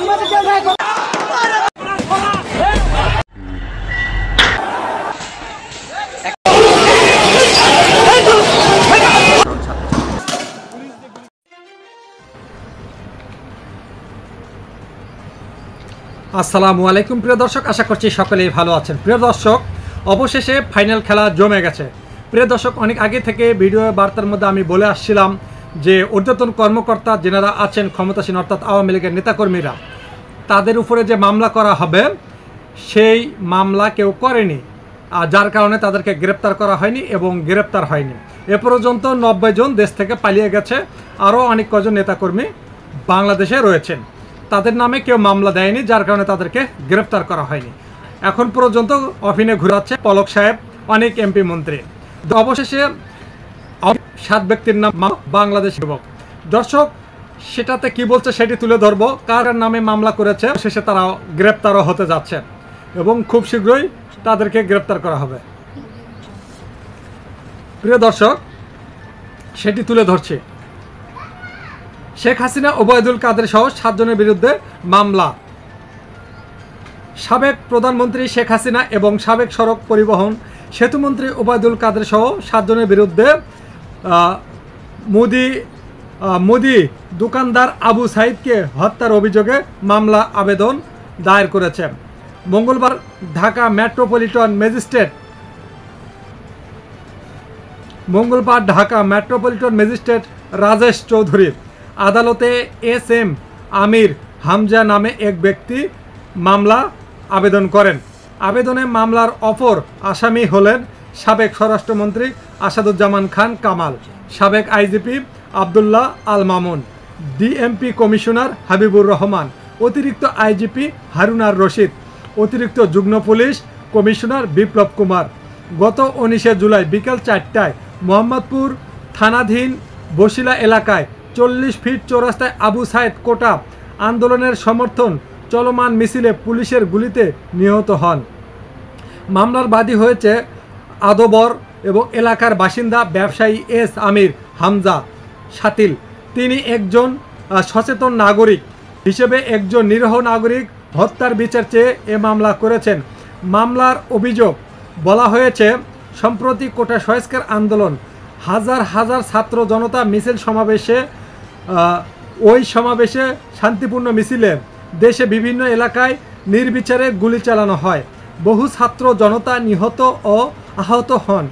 আসসালামু আলাইকুম প্রিয় দর্শক, আশা করছি সকলেই ভালো আছেন। প্রিয় দর্শক, অবশেষে ফাইনাল খেলা জমে গেছে। প্রিয় দর্শক, অনেক আগে থেকে ভিডিও বার্তার মধ্যে আমি বলে আসছিলাম যে ঊর্ধ্বতন কর্মকর্তা যেনারা আছেন ক্ষমতাসীন অর্থাৎ আওয়ামী লীগের নেতাকর্মীরা, তাদের উপরে যে মামলা করা হবে সেই মামলা কেউ করেনি, আর যার কারণে তাদেরকে গ্রেপ্তার করা হয়নি এবং গ্রেপ্তার হয়নি। এ পর্যন্ত 90 জন দেশ থেকে পালিয়ে গেছে, আরও অনেক কজন নেতাকর্মী বাংলাদেশে রয়েছেন, তাদের নামে কেউ মামলা দেয়নি, যার কারণে তাদেরকে গ্রেপ্তার করা হয়নি। এখন পর্যন্ত অফিনে ঘুরাচ্ছে পলক সাহেব, অনেক এমপি মন্ত্রী। অবশেষে 7 ব্যক্তির নাম বাংলাদেশ যুবক। দর্শক, সেটাতে কি বলছে সেটি তুলে ধরবো, কার নামে মামলা করেছে, শেষে তারা গ্রেপ্তারও হতে যাচ্ছে এবং খুব শীঘ্রই তাদেরকে গ্রেপ্তার করা হবে। প্রিয় দর্শক, সেটি তুলে ধরছে। শেখ হাসিনা, ওবায়দুল কাদের সহ 7 জনের বিরুদ্ধে মামলা। সাবেক প্রধানমন্ত্রী শেখ হাসিনা এবং সাবেক সড়ক পরিবহন সেতুমন্ত্রী ওবায়দুল কাদের সহ 7 জনের বিরুদ্ধে মুদি দোকানদার আবু সাইদকে হত্যার অভিযোগে মামলা আবেদন দায়ের করেছে। মঙ্গলবার ঢাকা মেট্রোপলিটন ম্যাজিস্ট্রেট রাজেশ চৌধুরী আদালতে SM আমির হামজা নামে এক ব্যক্তি মামলা আবেদন করেন। আবেদনে মামলার অপর আসামি হলেন সাবেক স্বরাষ্ট্রমন্ত্রী আসাদুজ্জামান খান কামাল, সাবেক IGP Abdullah Al Mamun, DMP commissioner Habibur Rahman, অতিরিক্ত IGP হারুন আর রশিদ, অতিরিক্ত যুগ্ম পুলিশ কমিশনার বিপ্লব কুমার। গত 19 জুলাই বিকেল 4টায় মোহাম্মদপুর থানাধীন বসিলা এলাকায় 40 ফিট চৌরাস্তায় আবু সাইদ কোটা আন্দোলনের সমর্থন চলমান মিছিলে পুলিশের গুলিতে নিহত হন। মামলার বাদী হয়েছে আদবর এবং এলাকার বাসিন্দা ব্যবসায়ী আমির হামজা শাতিল। তিনি একজন সচেতন নাগরিক হিসেবে একজন নিরীহ নাগরিক হত্যার বিচার চেয়ে এ মামলা করেছেন। মামলার অভিযোগ বলা হয়েছে, সম্প্রতি কোটা সংস্কার আন্দোলন, হাজার হাজার ছাত্র জনতা মিছিল সমাবেশে শান্তিপূর্ণ মিছিলে দেশে বিভিন্ন এলাকায় নির্বিচারে গুলি চালানো হয়। বহু ছাত্র জনতা নিহত ও আহত হন।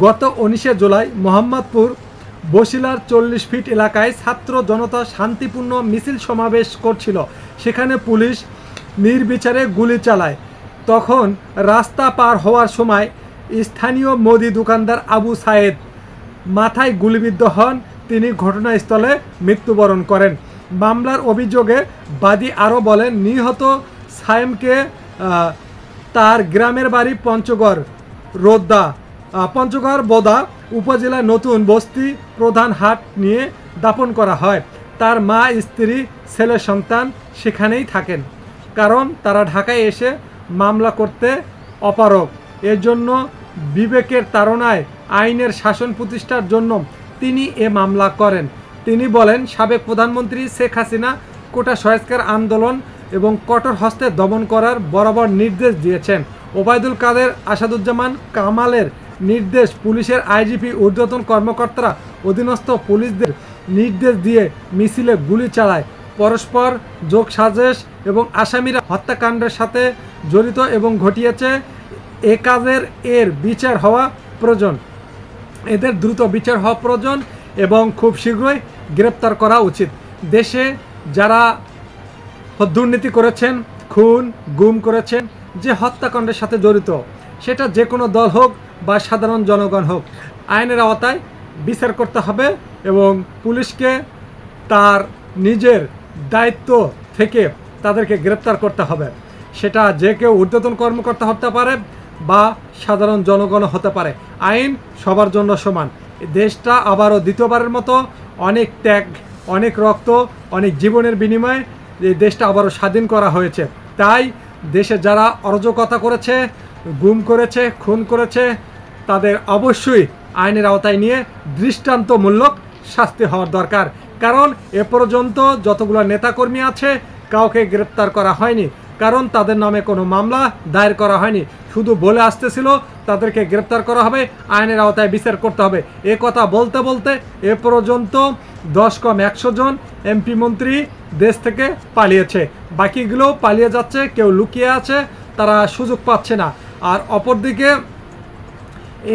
গত 19 জুলাই মোহাম্মদপুর বসিলার 40 ফিট এলাকায় ছাত্র জনতা শান্তিপূর্ণ মিছিল সমাবেশ করছিল, সেখানে পুলিশ নির্বিচারে গুলি চালায়। তখন রাস্তা পার হওয়ার সময় স্থানীয় মুদি দোকানদার আবু সাইদ মাথায় গুলিবিদ্ধ হন, তিনি ঘটনাস্থলে মৃত্যুবরণ করেন। মামলার অভিযোগে বাদী আরও বলেন, নিহত সায়েমকে তার গ্রামের বাড়ি পঞ্চগড় বোদা উপজেলা নতুন বস্তি প্রধান হাট নিয়ে দাফন করা হয়। তার মা, স্ত্রী, ছেলে সন্তান সেখানেই থাকেন, কারণ তারা ঢাকায় এসে মামলা করতে অপারগ। এর জন্য বিবেকের তাড়নায় আইনের শাসন প্রতিষ্ঠার জন্য তিনি এ মামলা করেন। তিনি বলেন, সাবেক প্রধানমন্ত্রী শেখ হাসিনা কোটা সংস্কার আন্দোলন এবং কঠোর হস্তে দমন করার বরাবর নির্দেশ দিয়েছেন। ওবায়দুল কাদের, আসাদুজ্জামান কামালের নির্দেশ, পুলিশের IGP ঊর্ধ্বতন কর্মকর্তারা অধীনস্থ পুলিশদের নির্দেশ দিয়ে মিছিলে গুলি চালায়। পরস্পর যোগসাজশ এবং আসামিরা হত্যাকাণ্ডের সাথে জড়িত এবং ঘটিয়েছে। এ কাজের বিচার হওয়া প্রয়োজন, এদের দ্রুত বিচার হওয়া প্রয়োজন এবং খুব শীঘ্রই গ্রেপ্তার করা উচিত। দেশে যারা দুর্নীতি করেছেন, খুন গুম করেছেন, যে হত্যাকাণ্ডের সাথে জড়িত, সেটা যে কোনো দল হোক বা সাধারণ জনগণ হোক, আইনের আওতায় বিচার করতে হবে এবং পুলিশকে তার নিজের দায়িত্ব থেকে তাদেরকে গ্রেপ্তার করতে হবে। সেটা যে কেউ ঊর্ধ্বতন কর্মকর্তা হতে পারে বা সাধারণ জনগণ হতে পারে। আইন সবার জন্য সমান। দেশটা আবারও দ্বিতীয়বারের মতো অনেক ত্যাগ, অনেক রক্ত, অনেক জীবনের বিনিময়ে এই দেশটা আবারও স্বাধীন করা হয়েছে। তাই দেশে যারা অরাজকতা করেছে, গুম করেছে, খুন করেছে, তাদের অবশ্যই আইনের আওতায় নিয়ে দৃষ্টান্তমূলক শাস্তি হওয়ার দরকার। কারণ এ পর্যন্ত যতগুলো নেতাকর্মী আছে কাউকে গ্রেপ্তার করা হয়নি, কারণ তাদের নামে কোনো মামলা দায়ের করা হয়নি। শুধু বলে আসতেছিল তাদেরকে গ্রেপ্তার করা হবে, আইনের আওতায় বিচার করতে হবে। এ কথা বলতে বলতে এ পর্যন্ত 10 কম 100 জন এমপি মন্ত্রী দেশ থেকে পালিয়েছে, বাকিগুলোও পালিয়ে যাচ্ছে, কেউ লুকিয়ে আছে, তারা সুযোগ পাচ্ছে না। আর অপরদিকে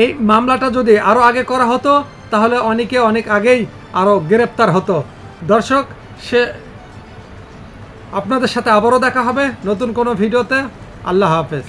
এই মামলাটা যদি আরও আগে করা হতো তাহলে অনেকে অনেক আগেই আরও গ্রেপ্তার হতো। দর্শক, আপনাদের সাথে আবারও দেখা হবে নতুন কোনো ভিডিওতে। আল্লাহ হাফেজ।